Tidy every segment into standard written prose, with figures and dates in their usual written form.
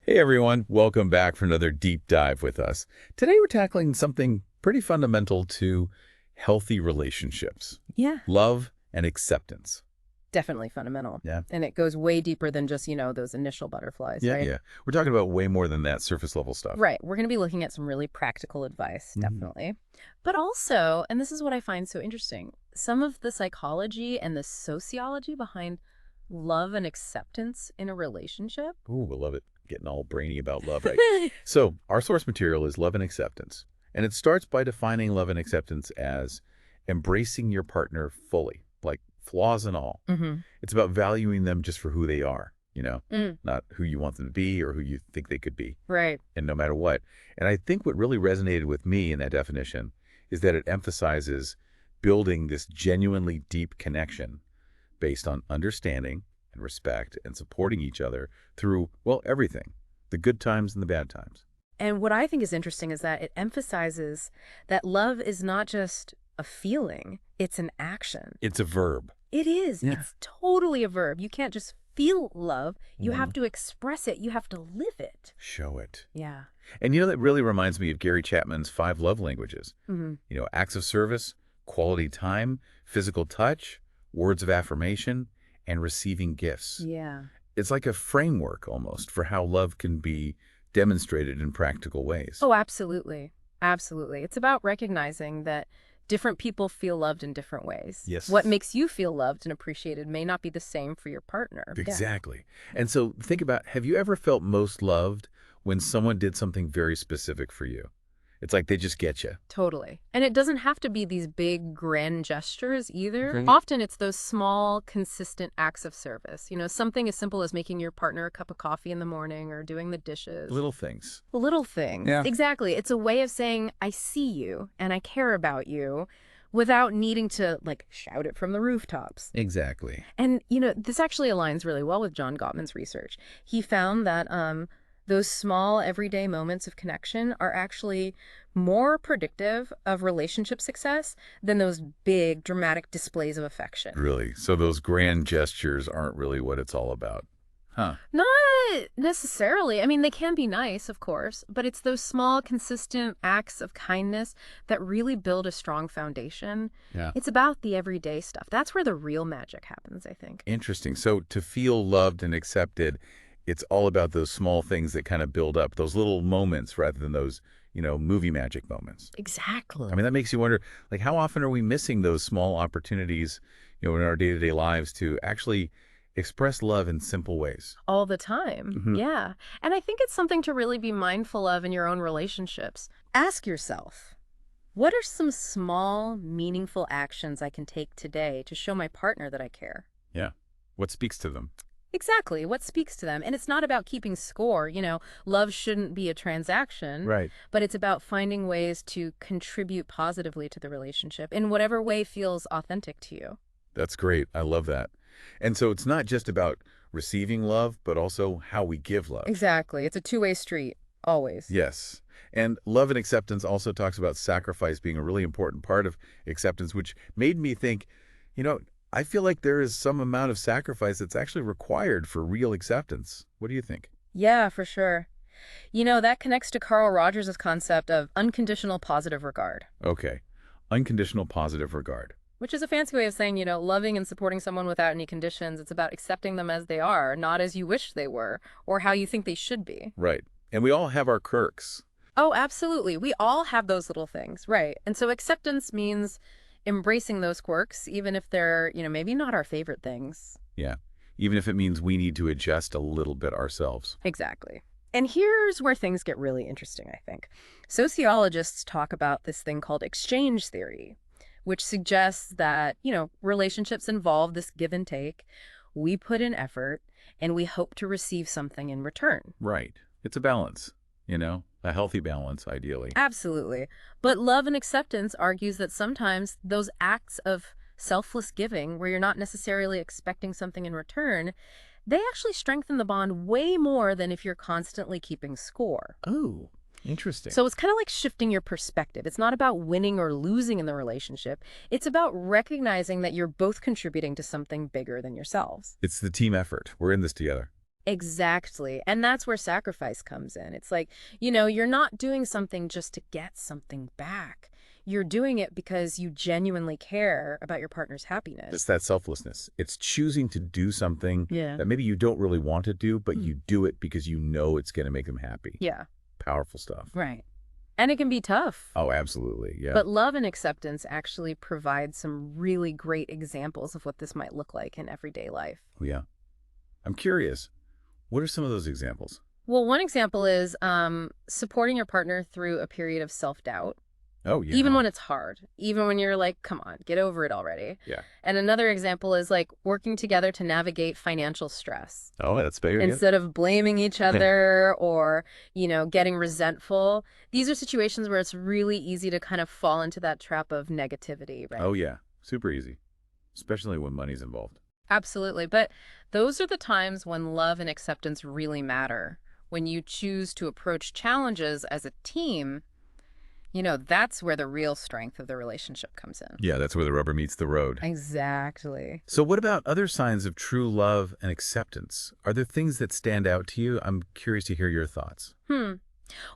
Hey everyone, welcome back for another deep dive with us. Today we're tackling something pretty fundamental to healthy relationships, Yeah, love and acceptance. definitely fundamental. Yeah, And it goes way deeper than just, those initial butterflies, right? yeah. We're talking about way more than that surface level stuff. Right. We're going to be looking at some really practical advice, Mhm. definitely. But also, and this is what I find so interesting, some of the psychology and the sociology behind love and acceptance in a relationship. Ooh, I love it. Getting all brainy about love, right? So our source material is love and acceptance. And it starts by defining love and acceptance as embracing your partner fully, like flaws and all. hmm It's about valuing them just for who they are, Mm, not who you want them to be or who you think they could be. right. And no matter what. And I think what really resonated with me in that definition is that it emphasizes building this genuinely deep connection based on understanding and respect and supporting each other through, well, everything, the good times and the bad times. And what I think is interesting is that it emphasizes that love is not just a feeling, it's an action. It's a verb. It is. Yeah. It's totally a verb. You can't just feel love. You have Mhm. to express it. You have to live it. Show it. Yeah. And that really reminds me of Gary Chapman's 5 love languages. hmm Acts of service, quality time, physical touch, words of affirmation, and receiving gifts. Yeah. It's like a framework almost for how love can be demonstrated in practical ways. Oh, absolutely. Absolutely. It's about recognizing that different people feel loved in different ways. Yes. What makes you feel loved and appreciated may not be the same for your partner. Yeah. Exactly. And so think about, have you ever felt most loved when someone did something very specific for you? It's like they just get you. Totally. And it doesn't have to be these big, grand gestures either. Right. Often it's those small, consistent acts of service. Something as simple as making your partner a cup of coffee in the morning or doing the dishes. Little things. Little things. Yeah. Exactly. It's a way of saying, I see you and I care about you without needing to, shout it from the rooftops. Exactly. And, this actually aligns really well with John Gottman's research. He found that those small everyday moments of connection are actually more predictive of relationship success than those big dramatic displays of affection. Really. So those grand gestures aren't really what it's all about. Huh. Not necessarily. I mean, they can be nice, of course, but it's those small, consistent acts of kindness that really build a strong foundation. Yeah. It's about the everyday stuff. That's where the real magic happens, I think. Interesting. So to feel loved and accepted, it's all about those small things that kind of build up, those little moments rather than those, movie magic moments. Exactly. I mean, that makes you wonder, how often are we missing those small opportunities, in our day-to-day lives to actually express love in simple ways? All the time. Mhm. Yeah. And I think it's something to really be mindful of in your own relationships. Ask yourself, what are some small, meaningful actions I can take today to show my partner that I care? Yeah. What speaks to them? Exactly. What speaks to them? And it's not about keeping score. Love shouldn't be a transaction, Right. but it's about finding ways to contribute positively to the relationship in whatever way feels authentic to you. That's great. I love that. And so it's not just about receiving love, but also how we give love. Exactly. It's a two-way street, always. Yes. And love and acceptance also talks about sacrifice being a really important part of acceptance, which made me think, I feel like there is some amount of sacrifice that's actually required for real acceptance. What do you think? Yeah, for sure. That connects to Carl Rogers' concept of unconditional positive regard, Okay. Unconditional positive regard. which is a fancy way of saying, loving and supporting someone without any conditions. It's about accepting them as they are, not as you wish they were or how you think they should be. Right. And we all have our quirks. Oh, absolutely. We all have those little things, right? And so acceptance means embracing those quirks, even if they're, maybe not our favorite things. Yeah. Even if it means we need to adjust a little bit ourselves. Exactly. And here's where things get really interesting, I think. Sociologists talk about this thing called exchange theory, which suggests that, relationships involve this give and take. We put in effort and we hope to receive something in return. Right. It's a balance, a healthy balance, ideally. Absolutely. But love and acceptance argues that sometimes those acts of selfless giving, where you're not necessarily expecting something in return, they actually strengthen the bond way more than if you're constantly keeping score. Oh, interesting. So it's kind of like shifting your perspective. It's not about winning or losing in the relationship. It's about recognizing that you're both contributing to something bigger than yourselves. It's the team effort. We're in this together. Exactly. And that's where sacrifice comes in. It's like, you're not doing something just to get something back. You're doing it because you genuinely care about your partner's It's happiness. that selflessness. It's choosing to do something Yeah. that maybe you don't really want to do, but Mm. you do it because you know it's going to make them happy. Yeah, Powerful stuff. right. And it can be tough. Oh, absolutely. Yeah. But love and acceptance actually provide some really great examples of what this might look like in everyday life. Oh, yeah. I'm curious. What are some of those examples? Well, one example is supporting your partner through a period of self-doubt, Oh, even yeah. when it's hard, even when you're like, come on, get over it already. Yeah. And another example is like working together to navigate financial stress. Oh, that's fair. Yeah. Instead of blaming each other or, getting resentful. These are situations where it's really easy to kind of fall into that trap of negativity, Oh, right? yeah. Super easy, especially when money's involved. Absolutely. But those are the times when love and acceptance really matter. When you choose to approach challenges as a team, that's where the real strength of the relationship comes in. Yeah, that's where the rubber meets the road. Exactly. So what about other signs of true love and acceptance? Are there things that stand out to you? I'm curious to hear your thoughts. Hmm.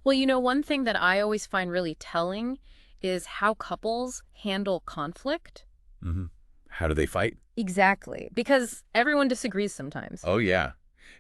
Well, one thing that I always find really telling is how couples handle conflict. Hmm. How do they fight? Exactly. Because everyone disagrees sometimes. Oh, yeah.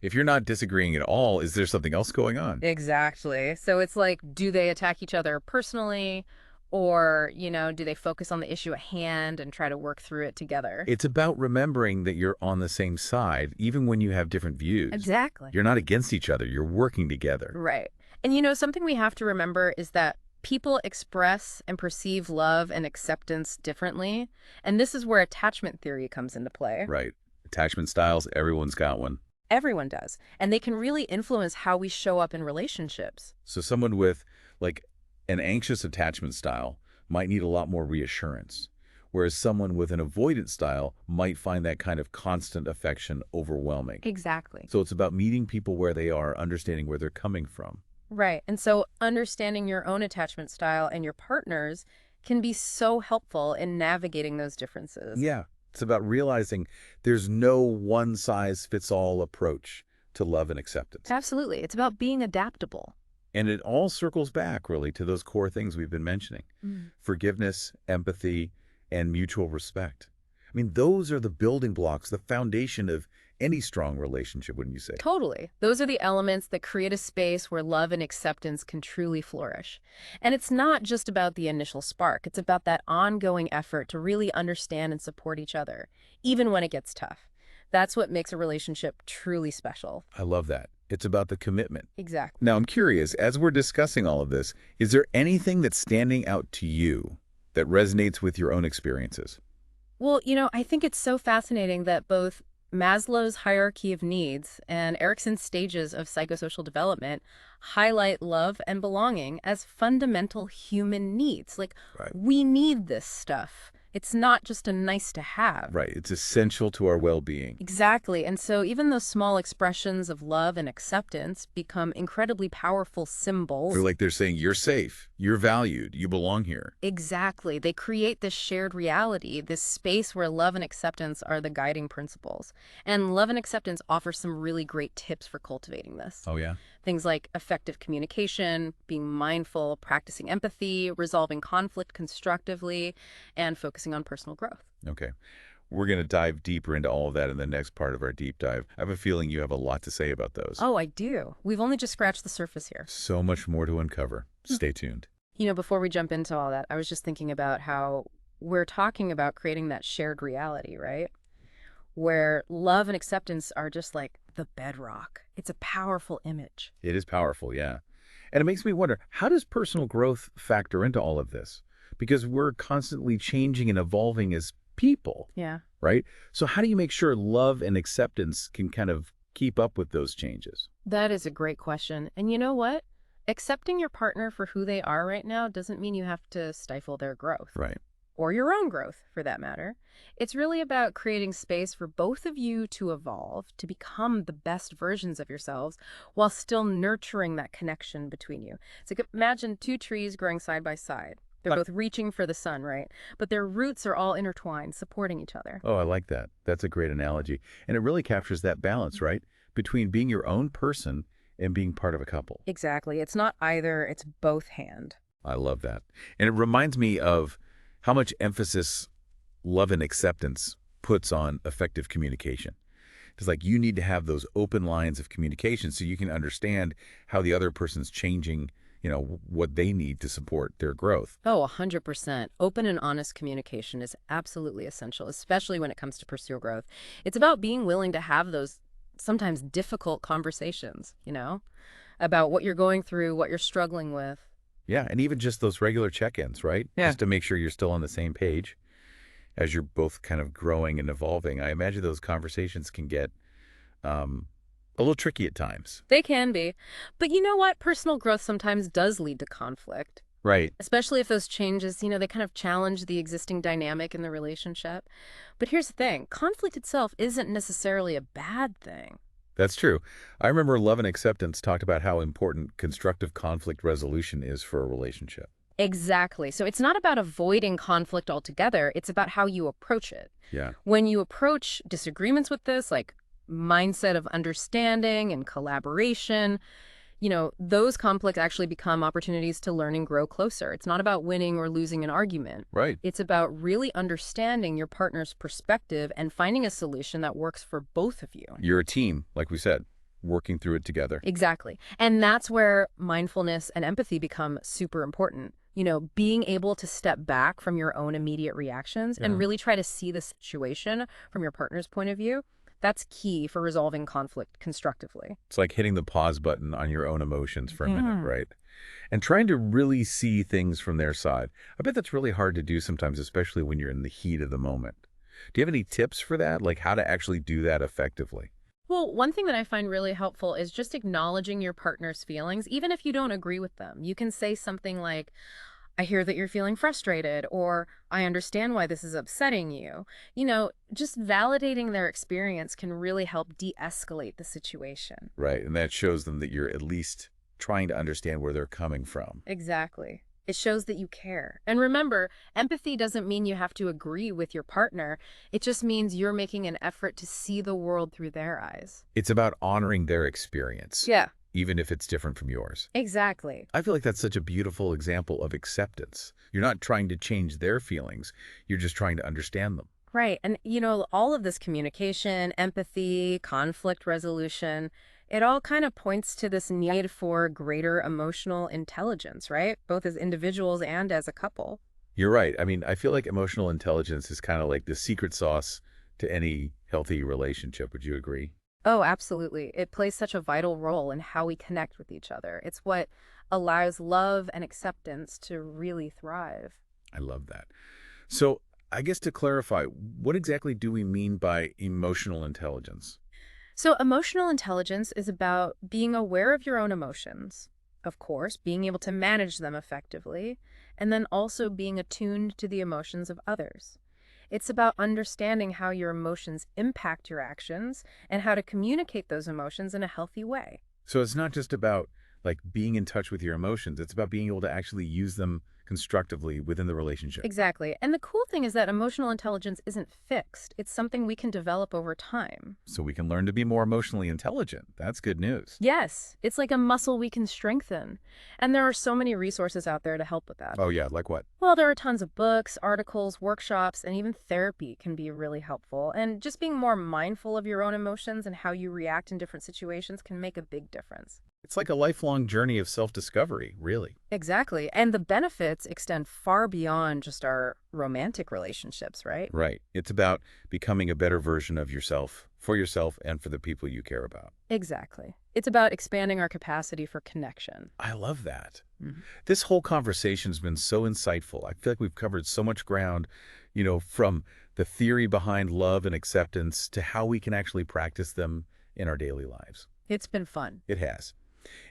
If you're not disagreeing at all, is there something else going on? Exactly. So it's like, do they attack each other personally? Or, do they focus on the issue at hand and try to work through it together? It's about remembering that you're on the same side, even when you have different views. Exactly. You're not against each other. You're working together. Right. And something we have to remember is that people express and perceive love and acceptance differently. And this is where attachment theory comes into play. Right. Attachment styles, everyone's got one. Everyone does. And they can really influence how we show up in relationships. So someone with like an anxious attachment style might need a lot more reassurance, whereas someone with an avoidant style might find that kind of constant affection overwhelming. Exactly. So it's about meeting people where they are, understanding where they're coming from. Right. And so understanding your own attachment style and your partner's can be so helpful in navigating those differences. Yeah, it's about realizing there's no one-size-fits-all approach to love and acceptance. Absolutely. It's about being adaptable. And it all circles back, really, to those core things we've been mentioning. Mm. Forgiveness, empathy, and mutual respect. I mean, those are the building blocks, the foundation of any strong relationship, wouldn't you say? Totally. Those are the elements that create a space where love and acceptance can truly flourish. And it's not just about the initial spark. It's about that ongoing effort to really understand and support each other, even when it gets tough. That's what makes a relationship truly special. I love that. It's about the commitment. Exactly. Now, I'm curious, as we're discussing all of this, is there anything that's standing out to you that resonates with your own experiences? Well, I think it's so fascinating that both Maslow's hierarchy of needs and Erikson's stages of psychosocial development highlight love and belonging as fundamental human needs. Like, Right. we need this stuff. It's not just a nice to have. Right. It's essential to our well-being. Exactly. And so even those small expressions of love and acceptance become incredibly powerful symbols. Or like they're saying, you're safe, you're valued, you belong here. Exactly. They create this shared reality, this space where love and acceptance are the guiding principles. And love and acceptance offer some really great tips for cultivating this. Oh, yeah? Things like effective communication, being mindful, practicing empathy, resolving conflict constructively, and focusing on personal growth. Okay. We're going to dive deeper into all of that in the next part of our deep dive. I have a feeling you have a lot to say about those. Oh, I do. We've only just scratched the surface here. So much more to uncover. Stay tuned. Before we jump into all that, I was just thinking about how we're talking about creating that shared reality, right? Where love and acceptance are just like the bedrock. It's a powerful image. It is powerful, yeah. And it makes me wonder, how does personal growth factor into all of this? Because we're constantly changing and evolving as people, Yeah. right? So how do you make sure love and acceptance can kind of keep up with those changes? That is a great question. And you know what? Accepting your partner for who they are right now doesn't mean you have to stifle their growth. Right. Or your own growth, for that matter. It's really about creating space for both of you to evolve, to become the best versions of yourselves, while still nurturing that connection between you. So imagine two trees growing side by side. They're both reaching for the sun, right? But their roots are all intertwined, supporting each other. Oh, I like that. That's a great analogy. And it really captures that balance, right? between being your own person and being part of a couple. Exactly. It's not either, it's both hand. I love that. And it reminds me of how much emphasis love and acceptance puts on effective communication. It's like you need to have those open lines of communication so you can understand how the other person's changing, what they need to support their growth. Oh, 100%. Open and honest communication is absolutely essential, especially when it comes to personal growth. It's about being willing to have those sometimes difficult conversations, about what you're going through, what you're struggling with. Yeah, and even just those regular check-ins, right? Yeah. Just to make sure you're still on the same page as you're both kind of growing and evolving. I imagine those conversations can get a little tricky at times. They can be. But you know what? Personal growth sometimes does lead to conflict, Right. especially if those changes, they kind of challenge the existing dynamic in the relationship. But here's the thing. Conflict itself isn't necessarily a bad thing. That's true. I remember Love and Acceptance talked about how important constructive conflict resolution is for a relationship. Exactly. So it's not about avoiding conflict altogether. It's about how you approach it. Yeah. When you approach disagreements with this, like mindset of understanding and collaboration, those conflicts actually become opportunities to learn and grow closer. It's not about winning or losing an argument. Right. It's about really understanding your partner's perspective and finding a solution that works for both of you. You're a team, like we said, working through it together. Exactly. And that's where mindfulness and empathy become super important. Being able to step back from your own immediate reactions and really try to see the situation from your partner's point of view. That's key for resolving conflict constructively. It's like hitting the pause button on your own emotions for a minute, right? And trying to really see things from their side. I bet that's really hard to do sometimes, especially when you're in the heat of the moment. Do you have any tips for that? Like how to actually do that effectively? Well, one thing that I find really helpful is just acknowledging your partner's feelings, even if you don't agree with them. You can say something like, I hear that you're feeling frustrated, or I understand why this is upsetting you. Just validating their experience can really help de-escalate the situation. Right. And that shows them that you're at least trying to understand where they're coming from. Exactly. It shows that you care. And remember, empathy doesn't mean you have to agree with your partner. It just means you're making an effort to see the world through their eyes. It's about honoring their experience. Yeah. Even if it's different from yours. Exactly. I feel like that's such a beautiful example of acceptance. You're not trying to change their feelings. You're just trying to understand them. Right. And, all of this communication, empathy, conflict resolution, it all kind of points to this need for greater emotional intelligence, right? Both as individuals and as a couple. You're right. I mean, I feel like emotional intelligence is kind of like the secret sauce to any healthy relationship. Would you agree? Oh, absolutely. It plays such a vital role in how we connect with each other. It's what allows love and acceptance to really thrive. I love that. So I guess to clarify, what exactly do we mean by emotional intelligence? So emotional intelligence is about being aware of your own emotions, of course, being able to manage them effectively, and then also being attuned to the emotions of others. It's about understanding how your emotions impact your actions and how to communicate those emotions in a healthy way. So it's not just about like being in touch with your emotions. It's about being able to actually use them constructively within the relationship. Exactly. And the cool thing is that emotional intelligence isn't fixed. It's something we can develop over time. So we can learn to be more emotionally intelligent. That's good news. Yes, it's like a muscle we can strengthen. And there are so many resources out there to help with that. Oh yeah, like what? Well, there are tons of books, articles, workshops, and even therapy can be really helpful. And just being more mindful of your own emotions and how you react in different situations can make a big difference. It's like a lifelong journey of self-discovery, really. Exactly. And the benefits extend far beyond just our romantic relationships, right? Right. It's about becoming a better version of yourself, for yourself and for the people you care about. Exactly. It's about expanding our capacity for connection. I love that. Mhm. This whole conversation's been so insightful. I feel like we've covered so much ground, from the theory behind love and acceptance to how we can actually practice them in our daily lives. It's been fun. It has.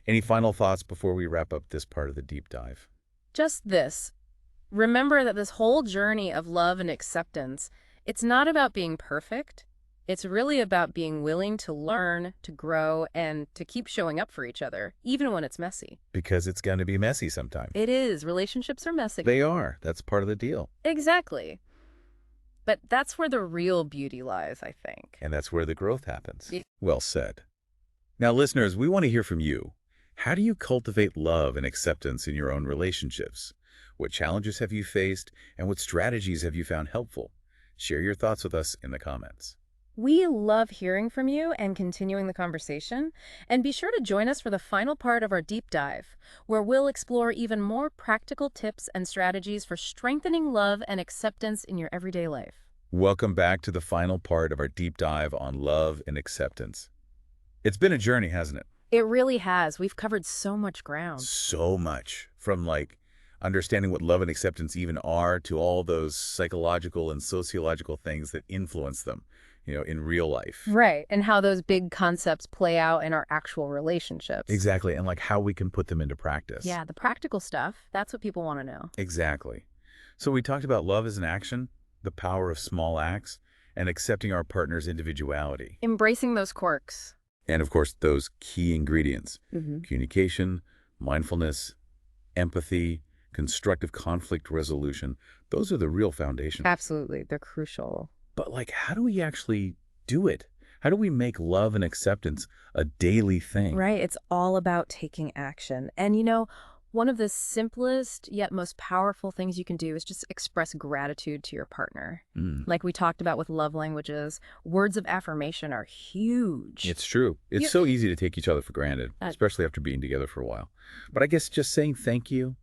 Any final thoughts before we wrap up this part of the deep dive? Just this. Remember that this whole journey of love and acceptance, it's not about being perfect. It's really about being willing to learn, to grow, and to keep showing up for each other, even when it's messy. Because it's going to be messy sometime. It is. Relationships are messy. They are. That's part of the deal. Exactly. But that's where the real beauty lies, I think. And that's where the growth happens. Yeah. Well said. Now, listeners, we want to hear from you. How do you cultivate love and acceptance in your own relationships? What challenges have you faced, and what strategies have you found helpful? Share your thoughts with us in the comments. We love hearing from you and continuing the conversation. And be sure to join us for the final part of our deep dive, where we'll explore even more practical tips and strategies for strengthening love and acceptance in your everyday life. Welcome back to the final part of our deep dive on love and acceptance. It's been a journey, hasn't it? It really has. We've covered so much ground. So much, from understanding what love and acceptance even are to all those psychological and sociological things that influence them, in real life. Right, and how those big concepts play out in our actual relationships. Exactly, and how we can put them into practice. Yeah, the practical stuff, that's what people want to know. Exactly. So we talked about love as an action, the power of small acts, and accepting our partner's individuality. Embracing those quirks. And of course, those key ingredients: Mm-hmm. communication, mindfulness, empathy, constructive conflict resolution. Those are the real foundation. Absolutely, they're crucial. But how do we actually do it? How do we make love and acceptance a daily thing? Right, it's all about taking action. And one of the simplest yet most powerful things you can do is just express gratitude to your partner. Mm. Like we talked about with love languages, words of affirmation are huge. It's true. It's so easy to take each other for granted, especially after being together for a while. But I guess just saying thank you,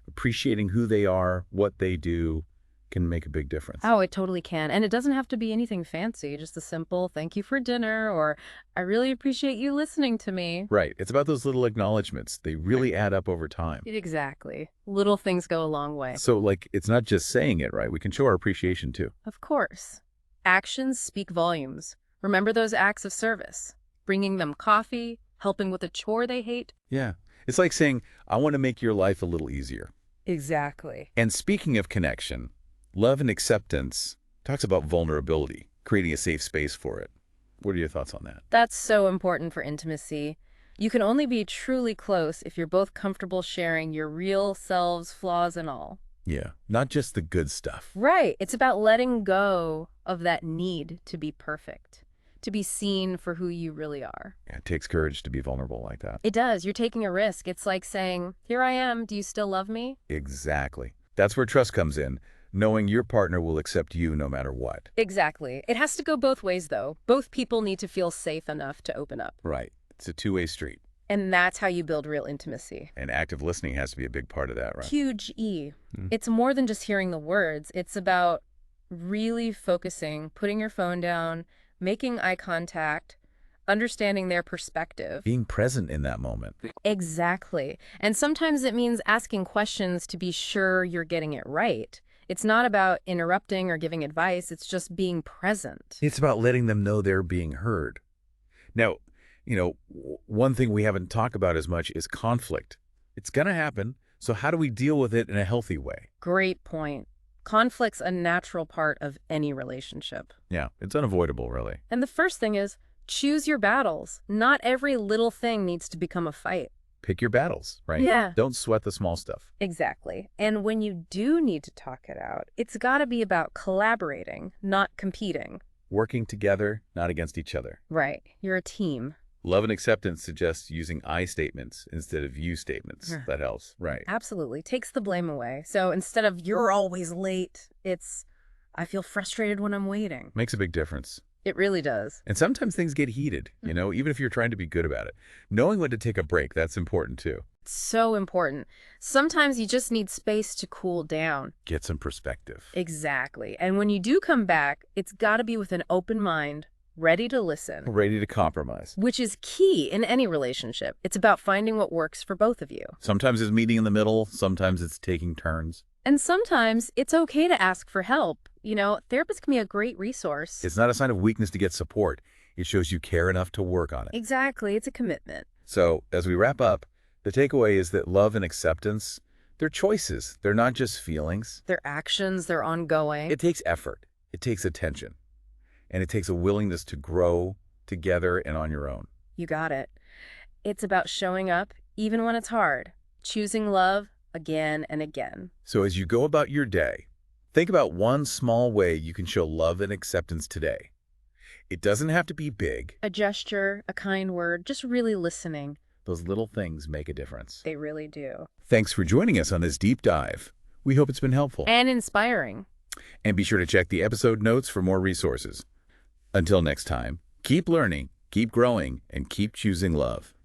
appreciating who they are, what they do, can make a big difference. Oh, it totally can. And it doesn't have to be anything fancy, just a simple thank you for dinner or I really appreciate you listening to me. Right. It's about those little acknowledgments. They really add up over time. Exactly. Little things go a long way. So, it's not just saying it, right? We can show our appreciation too. Of course. Actions speak volumes. Remember those acts of service, bringing them coffee, helping with a chore they hate. Yeah. It's like saying, I want to make your life a little easier. Exactly. And speaking of connection, love and acceptance talks about vulnerability, creating a safe space for it. What are your thoughts on that? That's so important for intimacy. You can only be truly close if you're both comfortable sharing your real selves, flaws and all. Yeah, not just the good stuff. Right. It's about letting go of that need to be perfect, to be seen for who you really are. Yeah, it takes courage to be vulnerable like that. It does. You're taking a risk. It's like saying, here I am. Do you still love me? Exactly. That's where trust comes in. Knowing your partner will accept you no matter what. Exactly. It has to go both ways, though. Both people need to feel safe enough to open up. Right. It's a two-way street. And that's how you build real intimacy. And active listening has to be a big part of that, right? Huge E. Mm. It's more than just hearing the words. It's about really focusing, putting your phone down, making eye contact, understanding their perspective. Being present in that moment. Exactly. And sometimes it means asking questions to be sure you're getting it right. It's not about interrupting or giving advice. It's just being present. It's about letting them know they're being heard. Now, one thing we haven't talked about as much is conflict. It's going to happen. So how do we deal with it in a healthy way? Great point. Conflict's a natural part of any relationship. Yeah, it's unavoidable, really. And the first thing is choose your battles. Not every little thing needs to become a fight. Pick your battles, right? Yeah. Don't sweat the small stuff. Exactly. And when you do need to talk it out, it's got to be about collaborating, not competing. Working together, not against each other. Right. You're a team. Love and acceptance suggests using I statements instead of you statements. That helps, right? Absolutely. Takes the blame away. So instead of you're always late, it's I feel frustrated when I'm waiting. Makes a big difference. It really does. And sometimes things get heated, even if you're trying to be good about it. Knowing when to take a break, that's important too. So important. Sometimes you just need space to cool down. Get some perspective. Exactly. And when you do come back, it's got to be with an open mind, ready to listen. Ready to compromise. Which is key in any relationship. It's about finding what works for both of you. Sometimes it's meeting in the middle. Sometimes it's taking turns. And sometimes it's okay to ask for help. Therapists can be a great resource. It's not a sign of weakness to get support. It shows you care enough to work on it. Exactly. It's a commitment. So, as we wrap up, the takeaway is that love and acceptance, they're choices. They're not just feelings. Their actions, they're ongoing. It takes effort. It takes attention. And it takes a willingness to grow together and on your own. You got it. It's about showing up, even when it's hard. Choosing love again and again. So as you go about your day, think about one small way you can show love and acceptance today. It doesn't have to be big. A gesture, a kind word, just really listening. Those little things make a difference. They really do. Thanks for joining us on this deep dive. We hope it's been helpful. And inspiring. And be sure to check the episode notes for more resources. Until next time, keep learning, keep growing, and keep choosing love.